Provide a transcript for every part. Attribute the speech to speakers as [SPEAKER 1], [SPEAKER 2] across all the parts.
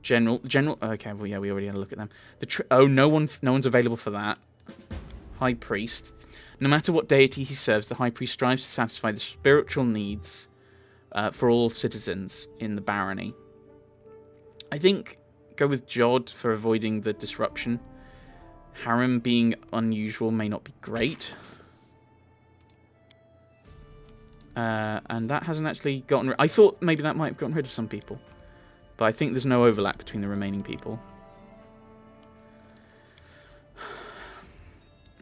[SPEAKER 1] General. Okay, well, yeah, we already had a look at them. No one's available for that. High Priest. No matter what deity he serves, the High Priest strives to satisfy the spiritual needs for all citizens in the barony. I think go with Jod for avoiding the disruption. Harem being unusual may not be great. And that hasn't actually gotten... I thought maybe that might have gotten rid of some people. But I think there's no overlap between the remaining people.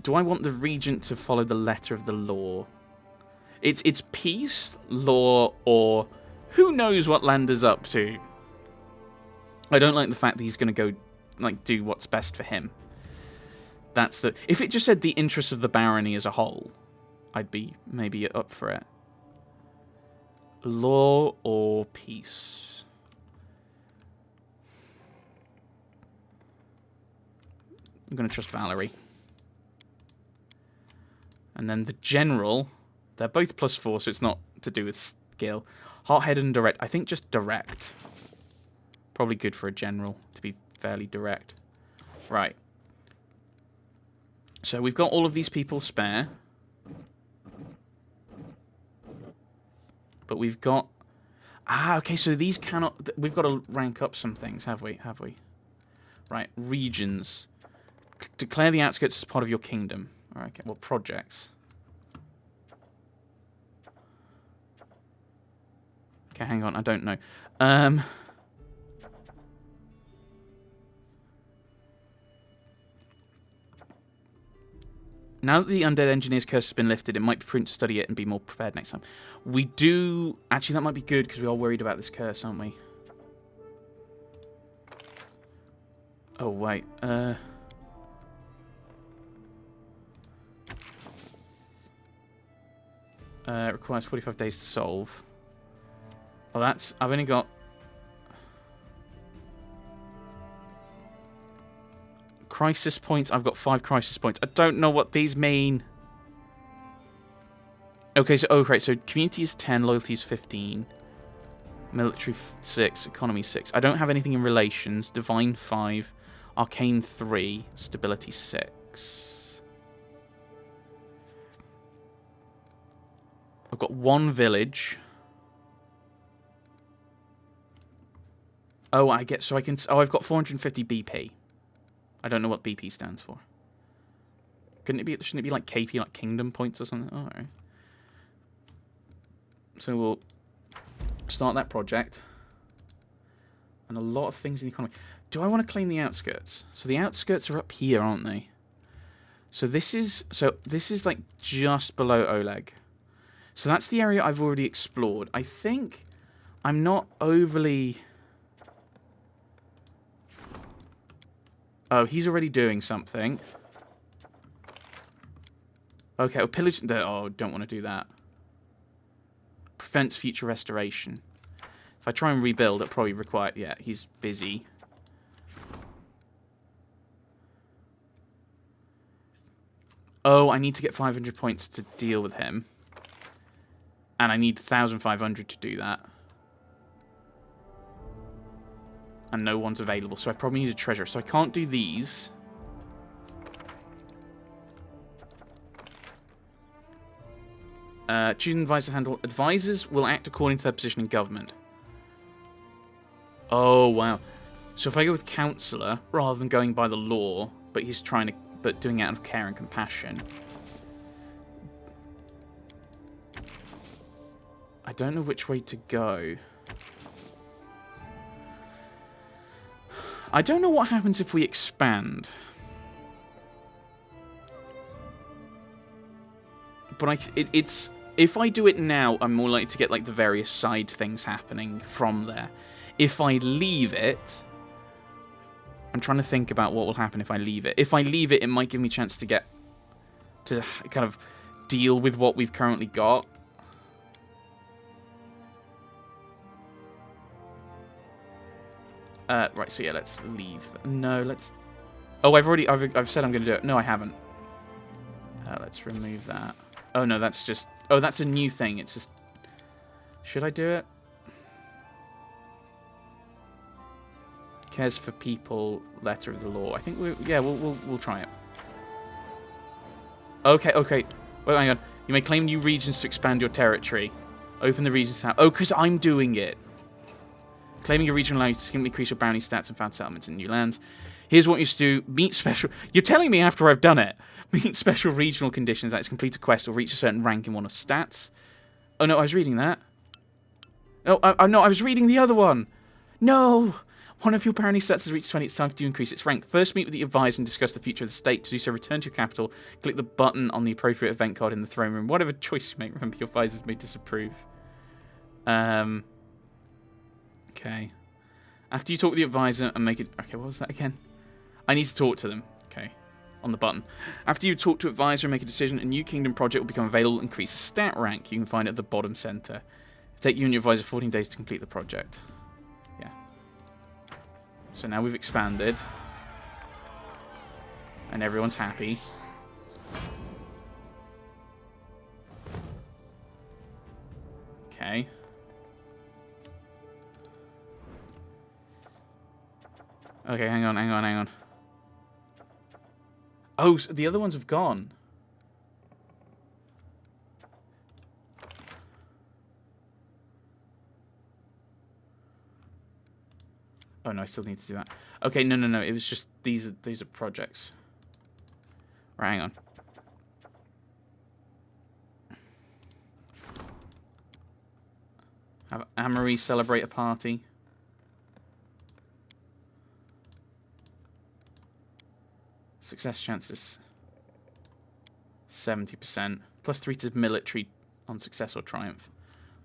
[SPEAKER 1] Do I want the regent to follow the letter of the law? It's peace, law, or who knows what Lander's up to. I don't like the fact that he's going to go, like, do what's best for him. That's the... If it just said the interests of the barony as a whole, I'd be maybe up for it. Law or peace? I'm going to trust Valerie. And then the general, they're both +4, so it's not to do with skill. Hot-headed and direct. I think just direct. Probably good for a general to be fairly direct. Right. So we've got all of these people spare. But we've got... okay, so these cannot... We've got to rank up some things, have we? Right, regions. Declare the outskirts as part of your kingdom. Alright, okay, well, projects. Okay, hang on, I don't know. Now that the Undead Engineer's curse has been lifted, it might be prudent to study it and be more prepared next time. We do... Actually, that might be good, because we are worried about this curse, aren't we? Oh, wait. It requires 45 days to solve. Well, that's... I've only got... Crisis points. I've got 5 crisis points. I don't know what these mean. Okay, so... Oh, right. So, community is 10, loyalty is 15. Military 6, economy 6. I don't have anything in relations. Divine 5. Arcane 3. Stability 6. I've got 1 village. Oh, I get... So I can... Oh, I've got 450 BP. I don't know what BP stands for. Couldn't it be... Shouldn't it be like KP, like Kingdom Points or something? Oh, all right. So we'll start that project. And a lot of things in the economy. Do I want to claim the outskirts? So the outskirts are up here, aren't they? So this is... So this is like just below Oleg. So that's the area I've already explored. I think I'm not overly... Oh, he's already doing something. Okay, well, pillage... Oh, don't want to do that. Prevents future restoration. If I try and rebuild, it'll probably require... Yeah, he's busy. Oh, I need to get 500 points to deal with him. And I need 1,500 to do that. And no one's available, so I probably need a treasure. So I can't do these. Choose an advisor to handle. Advisors will act according to their position in government. Oh, wow. So if I go with Counselor, rather than going by the law, but he's trying to... But doing it out of care and compassion... I don't know which way to go. I don't know what happens if we expand. But it's... If I do it now, I'm more likely to get like the various side things happening from there. If I leave it... I'm trying to think about what will happen if I leave it. If I leave it, it might give me a chance to get... To kind of deal with what we've currently got. Right, so yeah, let's leave. No, let's... Oh, I've said I'm going to do it. No, I haven't. Let's remove that. Oh, no, that's just... Oh, that's a new thing. It's just... Should I do it? Cares for people, letter of the law. I think we'll try it. Okay. Wait, hang on. You may claim new regions to expand your territory. Open the regions tab. Oh, because I'm doing it. Claiming a region allows you to significantly increase your bounty stats and found settlements in new lands. Here's what you should do. Meet special... You're telling me after I've done it. Meet special regional conditions that is complete a quest or reach a certain rank in one of stats. Oh, no, I was reading that. No, I was reading the other one. No! One of your bounty stats has reached 20. It's time to increase its rank. First, meet with the advisor and discuss the future of the state. To do so, return to your capital. Click the button on the appropriate event card in the throne room. Whatever choice you make, remember your advisors may disapprove. Okay. After you talk with the advisor and make it... Okay, what was that again? I need to talk to them. Okay. On the button. After you talk to advisor and make a decision, a new kingdom project will become available and increase a stat rank. You can find it at the bottom center. It'll take you and your advisor 14 days to complete the project. Yeah. So now we've expanded. And everyone's happy. Okay. Okay, hang on. Oh, so the other ones have gone. Oh no, I still need to do that. Okay, no. It was just these are projects. Right, hang on. Have Amory celebrate a party. Success chances 70%. Plus 3 to military on success or triumph.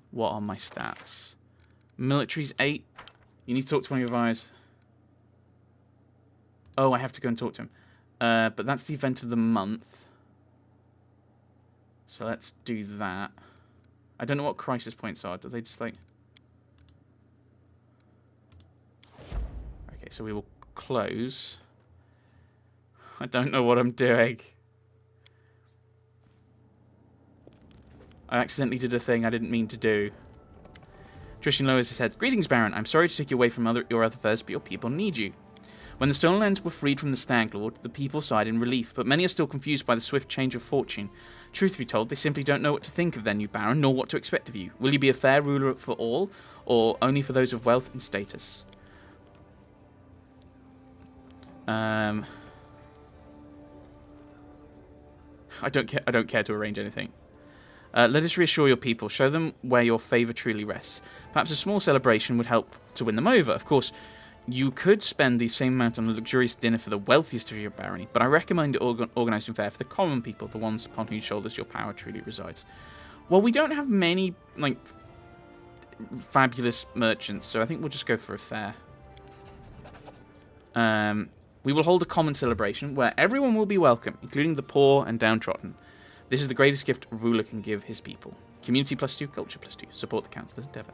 [SPEAKER 1] What are my stats? Military's 8. You need to talk to one of your advisors. Oh, I have to go and talk to him. But that's the event of the month. So let's do that. I don't know what crisis points are. Do they just like... Okay, so we will close. I don't know what I'm doing. I accidentally did a thing I didn't mean to do. Tristan lowers his head. Greetings, Baron. I'm sorry to take you away from your other affairs, but your people need you. When the Stolen Lands were freed from the Stag Lord, the people sighed in relief, but many are still confused by the swift change of fortune. Truth be told, they simply don't know what to think of their new Baron, nor what to expect of you. Will you be a fair ruler for all, or only for those of wealth and status? I don't care to arrange anything. Let us reassure your people. Show them where your favour truly rests. Perhaps a small celebration would help to win them over. Of course, you could spend the same amount on a luxurious dinner for the wealthiest of your barony, but I recommend organising fare for the common people, the ones upon whose shoulders your power truly resides. Well, we don't have many, like, fabulous merchants, so I think we'll just go for a fair. We will hold a common celebration where everyone will be welcome, including the poor and downtrodden. This is the greatest gift a ruler can give his people. Community +2, culture +2. Support the councillor's endeavour.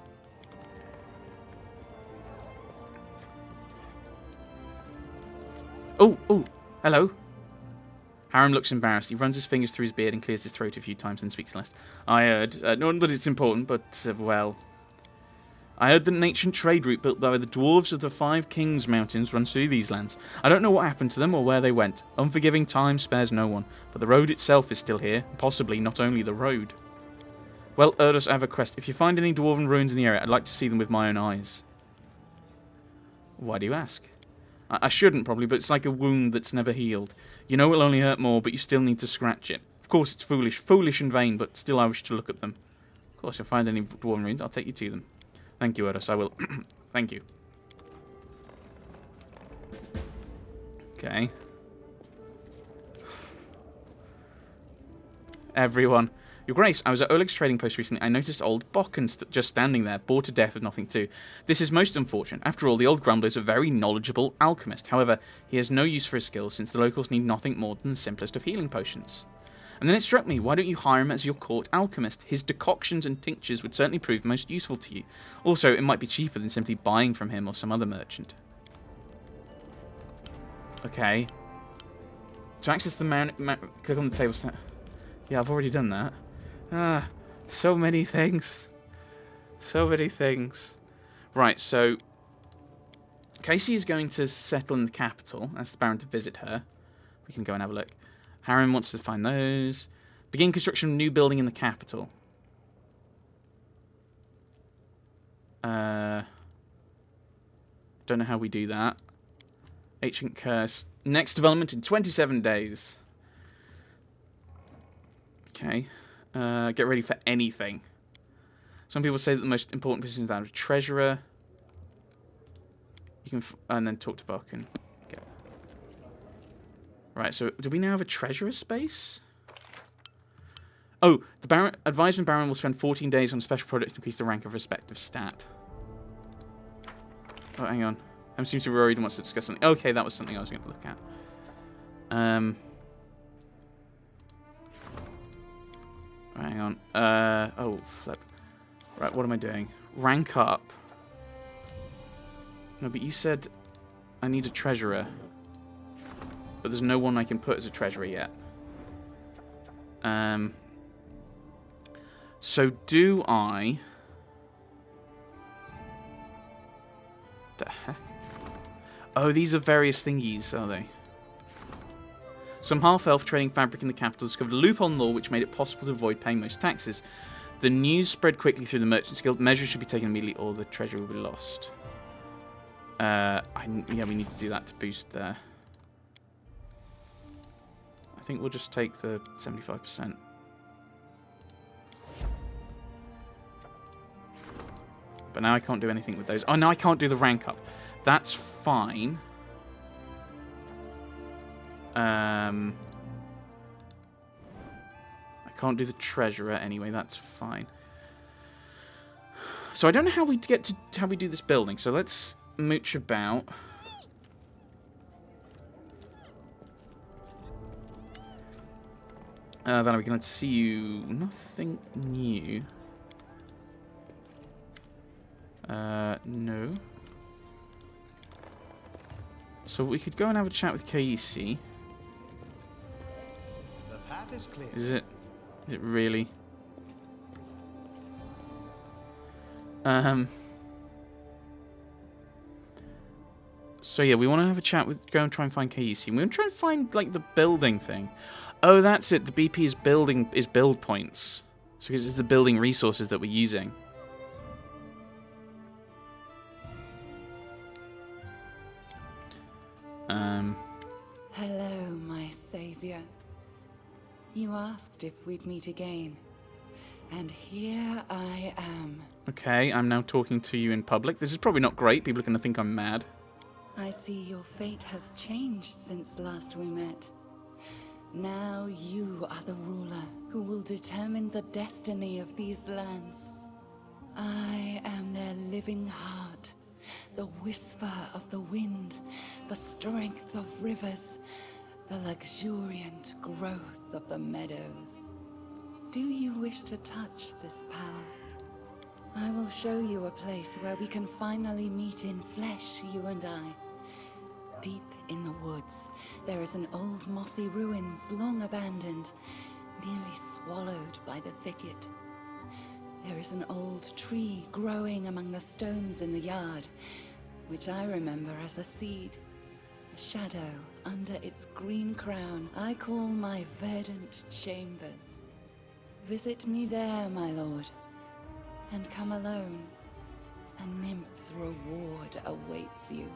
[SPEAKER 1] Oh, hello. Harem looks embarrassed. He runs his fingers through his beard and clears his throat a few times and speaks less. I heard, not that it's important, but, well... I heard that an ancient trade route built by the dwarves of the Five Kings Mountains runs through these lands. I don't know what happened to them or where they went. Unforgiving time spares no one, but the road itself is still here, possibly not only the road. Well, Erdos, I have a quest. If you find any dwarven ruins in the area, I'd like to see them with my own eyes. Why do you ask? I shouldn't, probably, but it's like a wound that's never healed. You know it'll only hurt more, but you still need to scratch it. Of course, it's foolish and vain, but still I wish to look at them. Of course, if I find any dwarven ruins, I'll take you to them. Thank you, Erdos, I will. Thank you. Okay. Everyone. Your Grace, I was at Oleg's trading post recently. I noticed old Bokken just standing there, bored to death with nothing to do. This is most unfortunate. After all, the old grumbler is a very knowledgeable alchemist. However, he has no use for his skills, since the locals need nothing more than the simplest of healing potions. And then it struck me, why don't you hire him as your court alchemist? His decoctions and tinctures would certainly prove most useful to you. Also, it might be cheaper than simply buying from him or some other merchant. Okay. To access the click on the table. Yeah, I've already done that. Ah, so many things. So many things. Right, so... Casey is going to settle in the capital. Ask the Baron to visit her. We can go and have a look. Harren wants to find those. Begin construction of new building in the capital. Don't know how we do that. Ancient curse. Next development in 27 days. Okay. Get ready for anything. Some people say that the most important position is that of a treasurer. You can and then talk to Buck and get. Right. So do we now have a treasurer space? Oh, the Baron, advisor and Baron will spend 14 days on a special project to increase the rank of respective stat. Oh, hang on. I'm seems to be worried and wants to discuss something. Okay, that was something I was going to look at. Hang on. Oh, flip. Right, what am I doing? Rank up. No, but you said I need a treasurer. But there's no one I can put as a treasurer yet. So do I... The heck? Oh, these are various thingies, are they? Some half-elf trading fabric in the capital discovered a loophole in law which made it possible to avoid paying most taxes. The news spread quickly through the Merchants Guild. Measures should be taken immediately or the treasure will be lost. Yeah, we need to do that to boost the... I think we'll just take the 75%. But now I can't do anything with those. Oh, no, I can't do the rank up. That's fine. I can't do the treasurer anyway. That's fine. So I don't know how we get to how we do this building. So let's mooch about. Then we can let's see you. Nothing new. No. So we could go and have a chat with KEC.
[SPEAKER 2] The path is clear.
[SPEAKER 1] Is it really? So yeah, we want to have a chat with, go and try and find KEC. We want to try and find like the building thing. Oh, that's it. The BP is build points. So it's the building resources that we're using.
[SPEAKER 3] Hello, my savior. You asked if we'd meet again. And here I am.
[SPEAKER 1] Okay, I'm now talking to you in public. This is probably not great. People are going to think I'm mad.
[SPEAKER 3] I see your fate has changed since last we met. Now you are the ruler who will determine the destiny of these lands. I am their living heart, the whisper of the wind, the strength of rivers, the luxuriant growth of the meadows. Do you wish to touch this power? I will show you a place where we can finally meet in flesh, you and I. Deep in the woods, there is an old mossy ruins long abandoned, nearly swallowed by the thicket. There is an old tree growing among the stones in the yard, which I remember as a seed. A shadow under its green crown I call my verdant chambers. Visit me there, my lord, and come alone. A nymph's reward awaits you.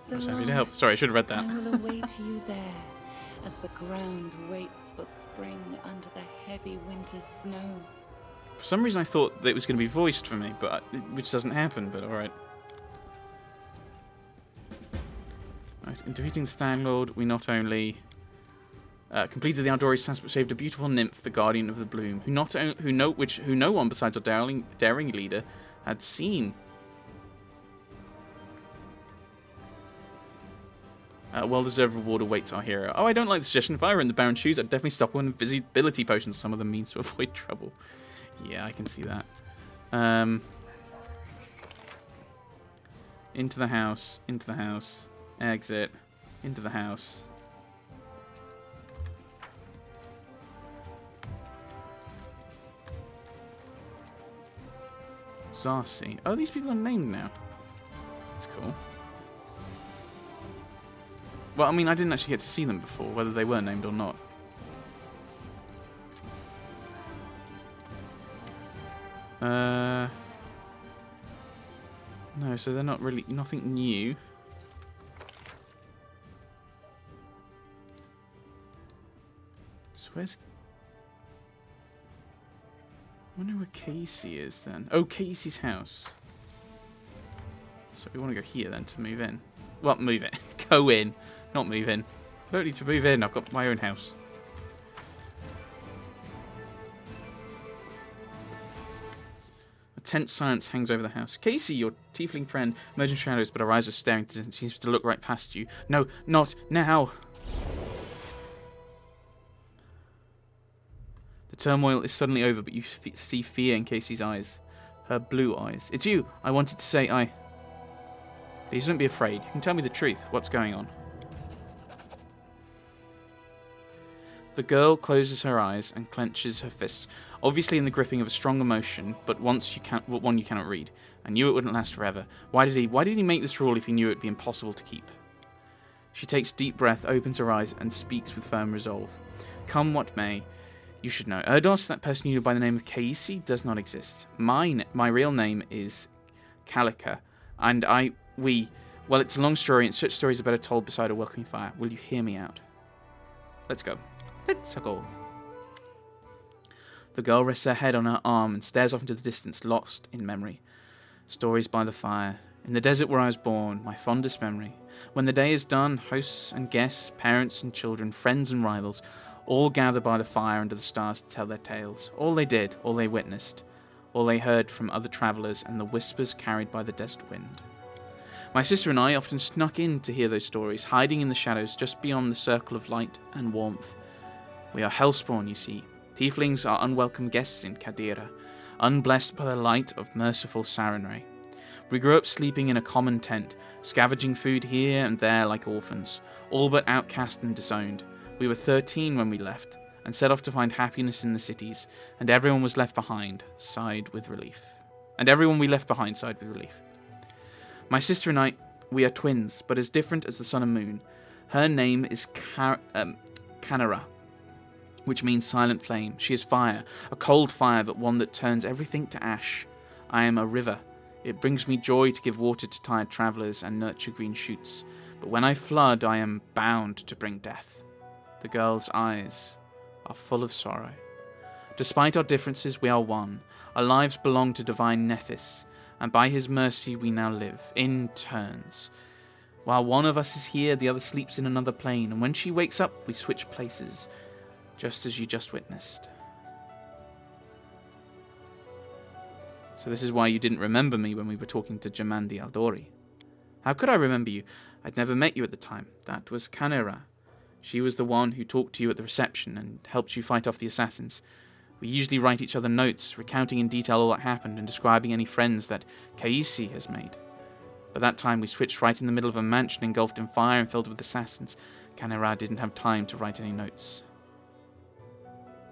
[SPEAKER 3] So
[SPEAKER 1] I need to help. Sorry, I should have read that.
[SPEAKER 3] I will await you there, as the ground waits for spring under the heavy winter's snow.
[SPEAKER 1] For some reason I thought that it was going to be voiced for me, but which doesn't happen, but alright. Right, in defeating the Stag Lord, we not only completed the Aldori's task, but saved a beautiful nymph, the Guardian of the Bloom, who no one besides our daring leader had seen. Well-deserved reward awaits our hero. Oh, I don't like the suggestion. If I were in the Baron's shoes, I'd definitely stop on invisibility potions. Some of them means to avoid trouble. Yeah, I can see that. Into the house. Into the house. Exit. Into the house. Zarsi. Oh, these people are named now. That's cool. Well, I mean, I didn't actually get to see them before, whether they were named or not. No, so they're not really... nothing new. So where's... I wonder where Casey is then. Oh, Casey's house. So we want to go here then to move in. Well, move in. Go in. Not move in. I don't need to move in. I've got my own house. A tense silence hangs over the house. Casey, your tiefling friend, emerging shadows, but her eyes are staring. Seems to look right past you. No, not now. The turmoil is suddenly over, but you see fear in Casey's eyes. Her blue eyes. It's you. I wanted to say Please don't be afraid. You can tell me the truth. What's going on? The girl closes her eyes and clenches her fists, obviously in the gripping of a strong emotion, but one you cannot read. I knew it wouldn't last forever. Why did he make this rule if he knew it would be impossible to keep? She takes a deep breath, opens her eyes, and speaks with firm resolve. Come what may, you should know. Erdos, that person you know by the name of Casey, does not exist. My real name is Kalika, and well, it's a long story, and such stories are better told beside a welcoming fire. Will you hear me out? Let's go. Let's go. The girl rests her head on her arm and stares off into the distance, lost in memory. Stories by the fire. In the desert where I was born, my fondest memory. When the day is done, hosts and guests, parents and children, friends and rivals, all gather by the fire under the stars to tell their tales. All they did, all they witnessed, all they heard from other travellers, and the whispers carried by the desert wind. My sister and I often snuck in to hear those stories, hiding in the shadows just beyond the circle of light and warmth. We are hellspawn, you see. Tieflings are unwelcome guests in Kadira, unblessed by the light of merciful Sarenrae. We grew up sleeping in a common tent, scavenging food here and there like orphans, all but outcast and disowned. We were 13 when we left, and set off to find happiness in the cities, and everyone was left behind, sighed with relief. My sister and I, we are twins, but as different as the sun and moon. Her name is Kanara, which means silent flame. She is fire, a cold fire, but one that turns everything to ash. I am a river. It brings me joy to give water to tired travellers and nurture green shoots. But when I flood, I am bound to bring death. The girl's eyes are full of sorrow. Despite our differences, we are one. Our lives belong to divine Nethys, and by his mercy we now live, in turns. While one of us is here, the other sleeps in another plane, and when she wakes up, we switch places, just as you just witnessed. So this is why you didn't remember me when we were talking to Jamandi Aldori. How could I remember you? I'd never met you at the time. That was Kanera. She was the one who talked to you at the reception and helped you fight off the assassins. We usually write each other notes, recounting in detail all that happened and describing any friends that Kaisi has made. But that time we switched right in the middle of a mansion engulfed in fire and filled with assassins. Kanera didn't have time to write any notes.